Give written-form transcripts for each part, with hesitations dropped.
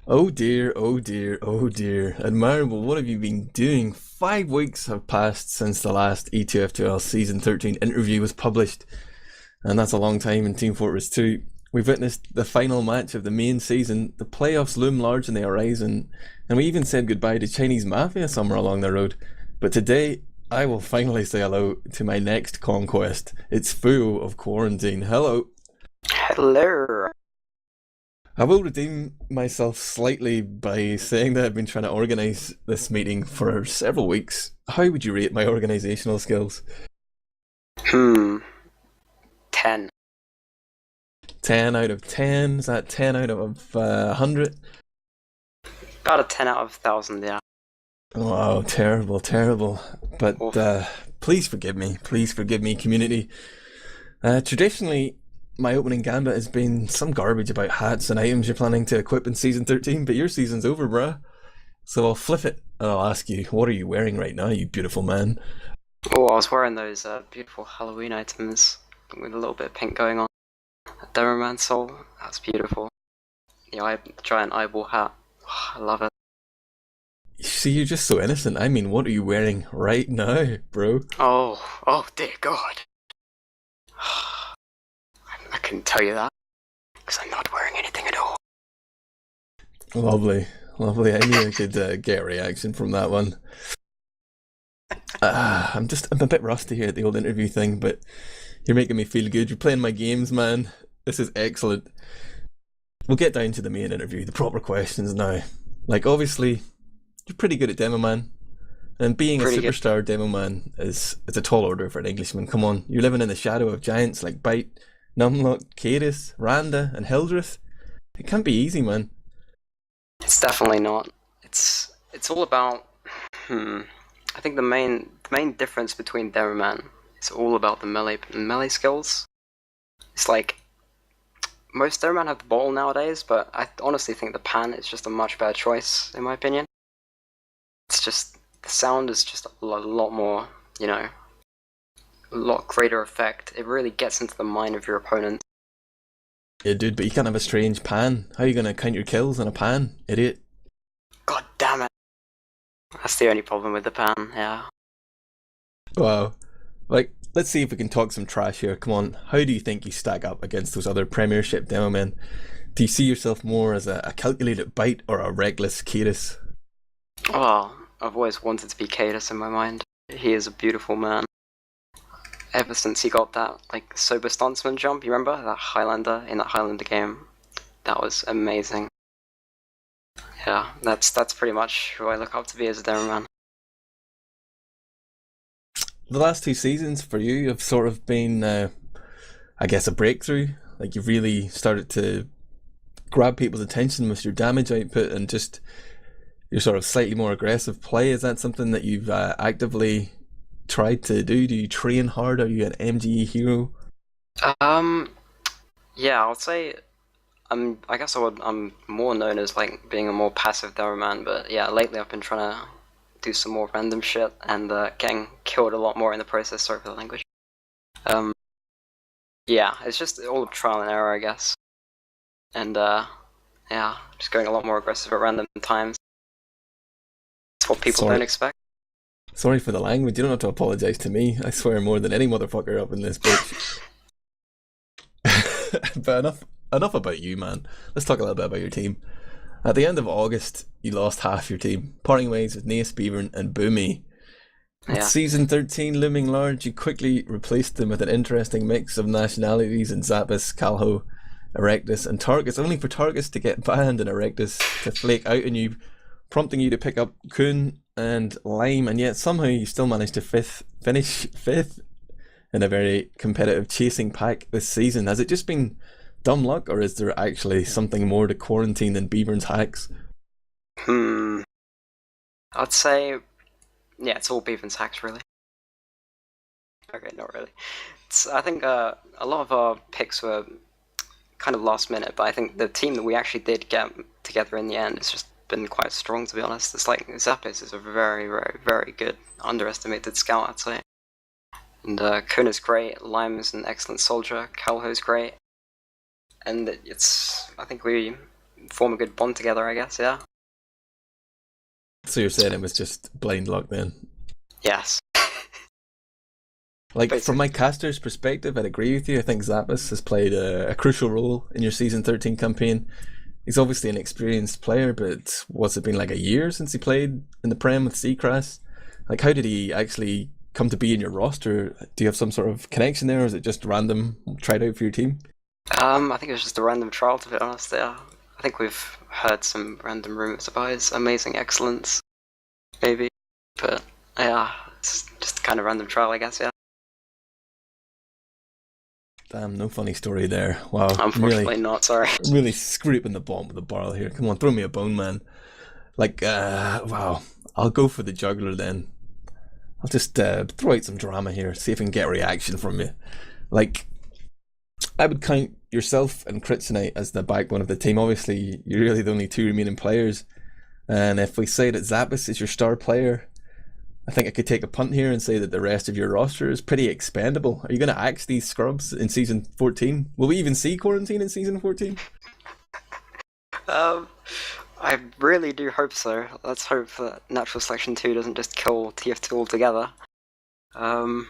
Oh dear, oh dear, oh dear. Admirable, what have you been doing? 5 weeks have passed since the last ETF2L Season 13 interview was published, and that's a long time in Team Fortress 2. We've witnessed the final match of the main season, the playoffs loom large on the horizon, and we even said goodbye to Chinese Mafia somewhere along the road. But today, I will finally say hello to my next conquest. It's full of quarantine. Hello. Hello. I will redeem myself slightly by saying that I've been trying to organise this meeting for several weeks. How would you rate my organisational skills? 10. 10 out of 10? Is that 10 out of 100? About a 10 out of 1,000, yeah. Wow, terrible, terrible. But please forgive me, community. Traditionally, my opening gambit has been some garbage about hats and items you're planning to equip in Season 13, but your season's over, bruh. So I'll flip it and I'll ask you, what are you wearing right now, you beautiful man? Oh, I was wearing those beautiful Halloween items with a little bit of pink going on. A Demoman soul, that's beautiful. The giant eyeball hat, oh, I love it. See, you're just so innocent. I mean, what are you wearing right now, bro? Oh dear God. I couldn't tell you that, because I'm not wearing anything at all. Lovely, lovely. I knew I could get a reaction from that one. I'm a bit rusty here at the old interview thing, but you're making me feel good. You're playing my games, man. This is excellent. We'll get down to the main interview, the proper questions now. Like, obviously, you're pretty good at Demo Man. And being Pretty a good. superstar Demo Man is a tall order for an Englishman. Come on, you're living in the shadow of giants like Bite, Numlock, Cadis, Randa, and Hildreth. It can't be easy, man. It's definitely not. It's all about. I think the main difference between Demoman is all about the melee skills. It's like most Demoman have the bottle nowadays, but I honestly think the pan is just a much better choice in my opinion. It's just the sound is just a lot more, a lot greater effect. It really gets into the mind of your opponent. Yeah, dude, but you can't have a strange pan. How are you gonna count your kills on a pan, idiot? God damn it! That's the only problem with the pan. Yeah. Wow. Like, let's see if we can talk some trash here. Come on, how do you think you stack up against those other Premiership demo men? Do you see yourself more as a calculated bite or a reckless Cadis? Well, I've always wanted to be Cadus in my mind. He is a beautiful man. Ever since he got that sober stuntsman jump, you remember that Highlander in that Highlander game? That was amazing. Yeah, that's pretty much who I look up to be as a demo man. The last 2 seasons for you have sort of been, I guess, a breakthrough. Like, you've really started to grab people's attention with your damage output and just your sort of slightly more aggressive play. Is that something that you've actively tried to do? Do you train hard? Are you an MGE hero? Yeah, I would say I'm more known as being a more passive demo man, but yeah, lately I've been trying to do some more random shit and getting killed a lot more in the process. Sorry for the language. Yeah, it's just all trial and error, I guess. And yeah, just going a lot more aggressive at random times. It's what people don't expect. Sorry for the language. You don't have to apologise to me. I swear more than any motherfucker up in this bitch. But enough about you, man. Let's talk a little bit about your team. At the end of August, you lost half your team, parting ways with Nace, Beaver, and Boomy. With Season 13 looming large, you quickly replaced them with an interesting mix of nationalities in Zappos, Calho, Erectus, and Targus, only for Targus to get banned and Erectus to flake out on you, prompting you to pick up Kuhn and Lime, and yet somehow you still managed to finish fifth in a very competitive chasing pack this season. Has it just been dumb luck, or is there actually something more to quarantine than Beavern's hacks? I'd say, yeah, it's all Beavern's hacks, really. Okay, not really. I think a lot of our picks were kind of last minute, but I think the team that we actually did get together in the end has just been quite strong, to be honest. It's like Zappos is a very, very, very good underestimated scout, I'd say. And Kuhn is great, Lime is an excellent soldier, Calho's great. And I think we form a good bond together, I guess. Yeah. So you're saying it was just blind luck then? Yes. Like, from Basically. my caster's perspective, I'd agree with you. I think Zappis has played a crucial role in your Season 13 campaign. He's obviously an experienced player, but what's it been, like a year since he played in the Prem with Seacrass? Like, how did he actually come to be in your roster? Do you have some sort of connection there, or is it just random, tried out for your team? I think it was just a random trial, to be honest. Yeah. I think we've heard some random rumors about his amazing excellence, maybe. But yeah, it's just kind of random trial, I guess. Yeah. Damn, no funny story there. Wow. Unfortunately, not. Sorry. I'm really scraping the bottom of the barrel here. Come on, throw me a bone, man. Like, wow. I'll go for the juggler then. I'll just throw out some drama here, see if I can get a reaction from you. Like, I would count yourself and Kryptonite as the backbone of the team. Obviously, you're really the only two remaining players. And if we say that Zappis is your star player, I think I could take a punt here and say that the rest of your roster is pretty expendable. Are you going to axe these scrubs in Season 14? Will we even see Quarantine in Season 14? I really do hope so. Let's hope that Natural Selection 2 doesn't just kill TF2 altogether. I'm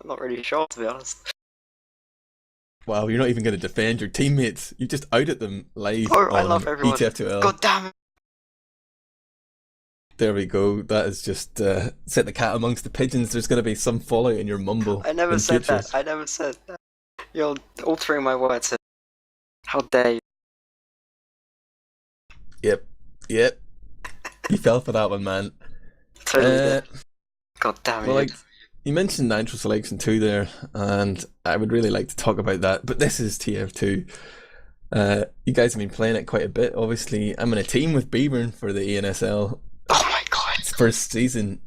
not really sure, to be honest. Wow, you're not even going to defend your teammates. You just outed them live Oh, I on love everyone. ETF2L. God damn it! There we go. That is just set the cat amongst the pigeons. There's going to be some fallout in your mumble. I never said that. I never said that. You're altering my words. How dare you? Yep. You fell for that one, man. Totally did. God damn it. Well, like, you mentioned Natural Selection 2 there, and I would really like to talk about that, but this is TF2. You guys have been playing it quite a bit, obviously. I'm in a team with Beavern for the ANSL. Oh my god. It's first season.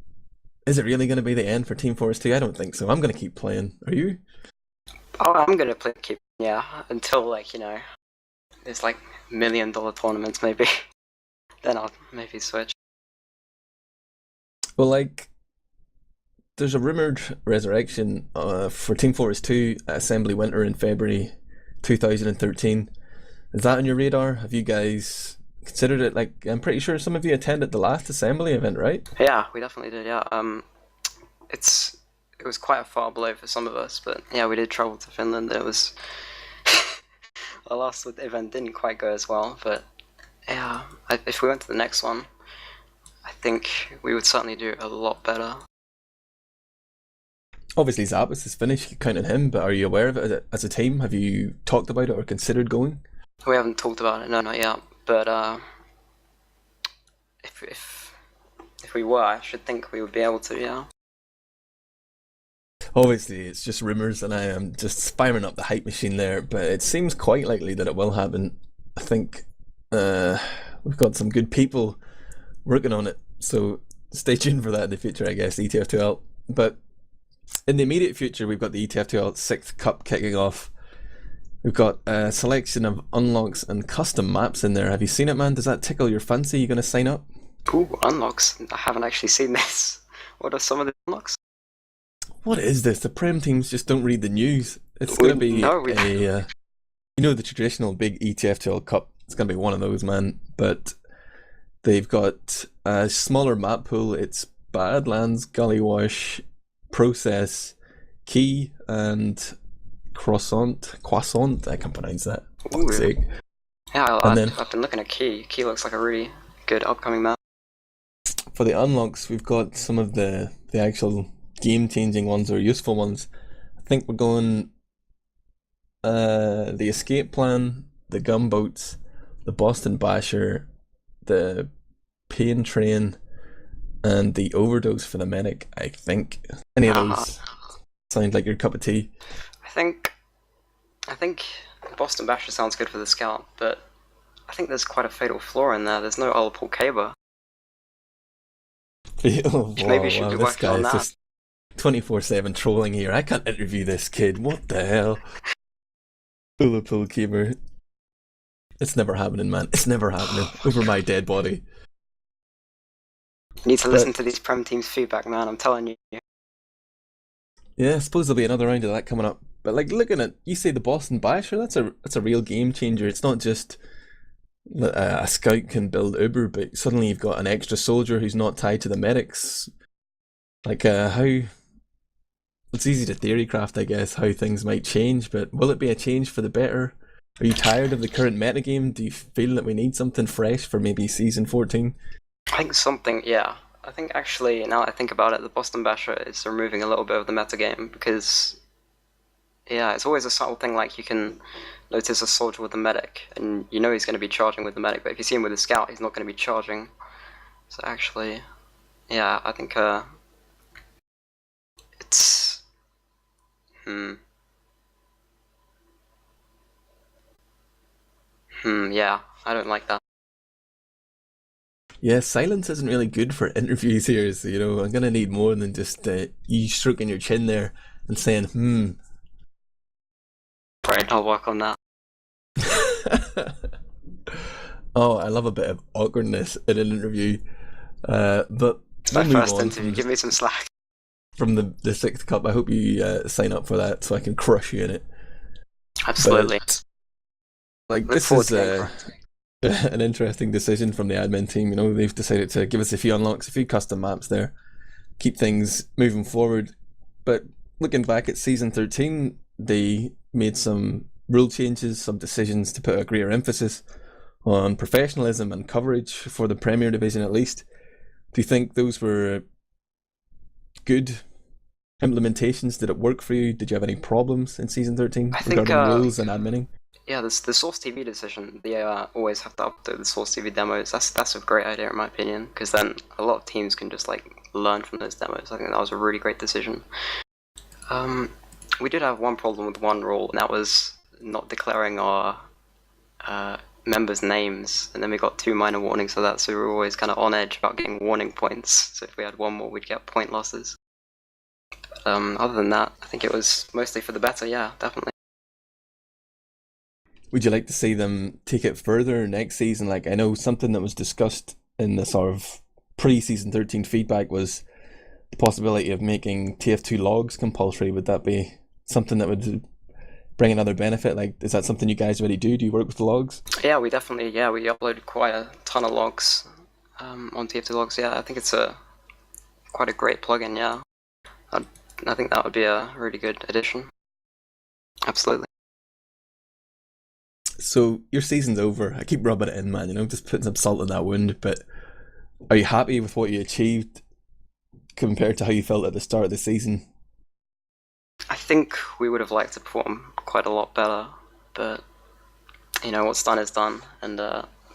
Is it really going to be the end for Team Forest 2? I don't think so. I'm going to keep playing. Are you? Oh, I'm going to keep, yeah, until, like, there's like $1 million tournaments, maybe. Then I'll maybe switch. Well, like, there's a rumoured resurrection for Team Forest 2 at Assembly Winter in February 2013. Is that on your radar? Have you guys considered it? Like, I'm pretty sure some of you attended the last Assembly event, right? Yeah, we definitely did, yeah. It was quite a far blow for some of us, but yeah, we did travel to Finland. It was... Our last event didn't quite go as well, but yeah, if we went to the next one, I think we would certainly do a lot better. Obviously, Zappis is finished. You count on him, but are you aware of it as a team? Have you talked about it or considered going? We haven't talked about it, no, not yet. But if we were, I should think we would be able to, yeah. Obviously, it's just rumours, and I am just firing up the hype machine there, but it seems quite likely that it will happen. I think we've got some good people working on it, so stay tuned for that in the future, I guess, ETF2L. But in the immediate future, we've got the ETF2L 6th Cup kicking off. We've got a selection of unlocks and custom maps in there. Have you seen it, man? Does that tickle your fancy? You going to sign up? Ooh, unlocks. I haven't actually seen this. What are some of the unlocks? What is this? The Prem teams just don't read the news. It's going to be the traditional big ETF2L Cup. It's going to be one of those, man. But they've got a smaller map pool. It's Badlands, Gullywash, Process, Key, and Croissant. I can't pronounce that. For fuck's sake. Yeah, I've been looking at Key. Key looks like a really good upcoming map. For the unlocks, we've got some of the actual game-changing ones or useful ones. I think we're going the Escape Plan, the Gunboats, the Boston Basher, the Pain Train, and the Overdose for the Medic, I think. Any of those sound like your cup of tea? I think Boston Basher sounds good for the Scout, but I think there's quite a fatal flaw in there. There's no Ulpal Caber. Maybe you should be working on that. Just 24/7 trolling here. I can't interview this kid. What the hell? Ulpal Caber. It's never happening, man. It's never happening. Over my dead body. You need to listen to these Prem teams' feedback, man. I'm telling you. Yeah, I suppose there'll be another round of that coming up. But like, looking at, you say the Boston Basher, that's a real game changer. It's not just A scout can build Uber, but suddenly you've got an extra soldier who's not tied to the medics. Like, how... It's easy to theory craft, I guess, how things might change, but will it be a change for the better? Are you tired of the current metagame? Do you feel that we need something fresh for maybe Season 14? I think something, yeah. I think actually, now that I think about it, the Boston Basher is removing a little bit of the metagame because, yeah, it's always a subtle thing, like you can notice a soldier with a medic, and you know he's going to be charging with the medic, but if you see him with a scout, he's not going to be charging. So actually, yeah, I think it's... yeah, I don't like that. Yeah, silence isn't really good for interviews here, so, I'm going to need more than just you stroking your chin there and saying, Right, I'll work on that. Oh, I love a bit of awkwardness in an interview. But it's my first interview, give me some slack. From the Sixth Cup, I hope you sign up for that so I can crush you in it. Absolutely. But, this is an interesting decision from the admin team. They've decided to give us a few unlocks, a few custom maps there, keep things moving forward. But looking back at Season 13, they made some rule changes, some decisions to put a greater emphasis on professionalism and coverage for the Premier Division at least. Do you think those were good implementations? Did it work for you? Did you have any problems in Season 13 regarding rules and adminning? Yeah, the Source TV decision, they always have to update the Source TV demos. That's a great idea in my opinion, because then a lot of teams can just learn from those demos. I think that was a really great decision. We did have one problem with one rule, and that was not declaring our members' names, and then we got 2 minor warnings for that, so we were always kind of on edge about getting warning points. So if we had one more, we'd get point losses. Other than that, I think it was mostly for the better, yeah, definitely. Would you like to see them take it further next season? I know something that was discussed in the sort of pre-season 13 feedback was the possibility of making TF2 logs compulsory. Would that be something that would bring another benefit? Is that something you guys already do? Do you work with the logs? Yeah, we uploaded quite a ton of logs on TF2 logs. Yeah, I think it's quite a great plugin, yeah. I think that would be a really good addition. Absolutely. So your season's over. I keep rubbing it in, man, just putting some salt in that wound, but are you happy with what you achieved compared to how you felt at the start of the season? I think we would have liked to perform quite a lot better, but what's done is done, and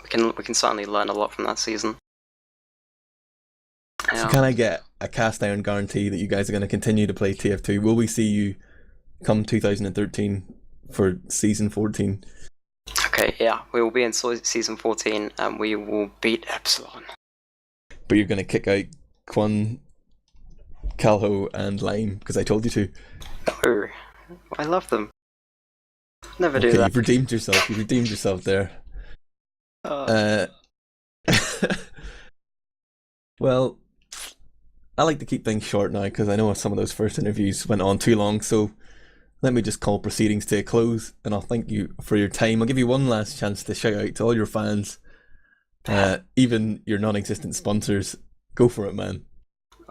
we can certainly learn a lot from that season. Yeah. So can I get a cast iron guarantee that you guys are going to continue to play TF2? Will we see you come 2013 for Season 14? Okay, yeah, we will be in Season 14 and we will beat Epsilon. But you're going to kick out Quan, Calho and Lime because I told you to. No, I love them. Never do that. You've redeemed yourself there. Well, I like to keep things short now because I know some of those first interviews went on too long, so let me just call proceedings to a close, and I'll thank you for your time. I'll give you one last chance to shout out to all your fans, even your non-existent sponsors. Go for it, man.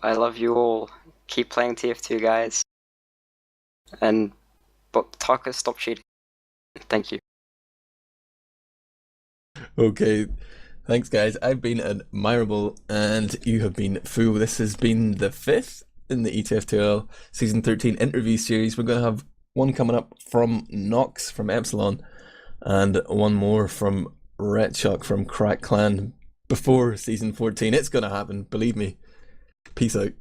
I love you all. Keep playing TF2, guys. But Taka, stop cheating. Thank you. Okay, thanks guys. I've been Admirable and you have been Fu. This has been the 5th in the ETF2L Season 13 interview series. We're going to have one coming up from Nox from Epsilon and one more from Retshock from Crack Clan before Season 14. It's going to happen, believe me. Peace out.